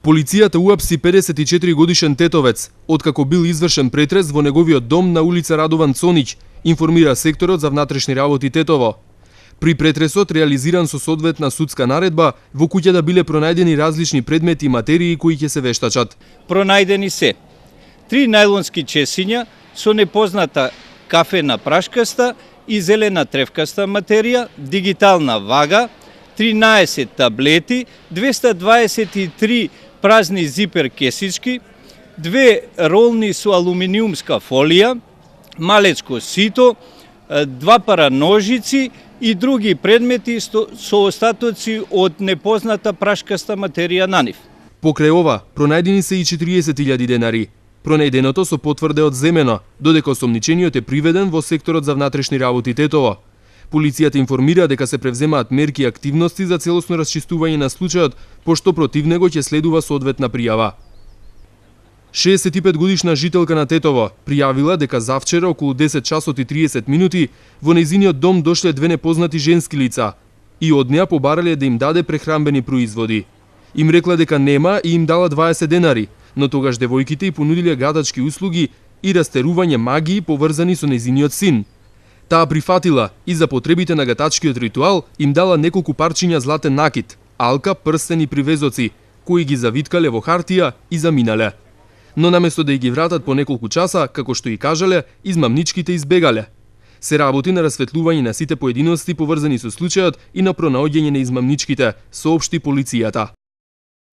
Полицијата уапси 54 годишен тетовец, откако бил извршен претрес во неговиот дом на улица Радован Цонич, информира секторот за внатрешни работи Тетово. При претресот, реализиран со соодветна судска наредба, во куќата биле пронајдени различни предмети и материи кои ќе се вештачат. Пронајдени се 3 најлонски чесиња со непозната кафена прашкаста и зелена тревкаста материја, дигитална вага, 13 таблети, 223 празни зипер кесички, 2 ролни со алуминиумска фолија, малечко сито, 2 пара ножици и други предмети со остатоци од непозната прашкаста материја на нив. Покрај ова, пронајдени се и 40.000 денари. Пронајденото со потврде од земено, додека осомничениот е приведен во секторот за внатрешни работи Тетово. Полицијата информира дека се превземаат мерки и активности за целосно расчистување на случајот, пошто против него ќе следува соодветна пријава. 65 годишна жителка на Тетово пријавила дека завчера околу 10 часот и 30 минути во нејзиниот дом дошле 2 непознати женски лица и од неа побарале да им даде прехранбени производи. Им рекла дека нема и им дала 20 денари, но тогаш девојките и понудиле гадачки услуги и растерување магии поврзани со нејзиниот син. Таа прифатила и за потребите на гатачкиот ритуал им дала неколку парчиња златен накит, алка, прстен и привезоци, кои ги завиткале во хартија и заминале. Но наместо да ги вратат по неколку часа, како што и кажале, измамничките избегале. Се работи на расветлување на сите поединости поврзани со случајот и на пронаоѓање на измамничките, соопшти полицијата.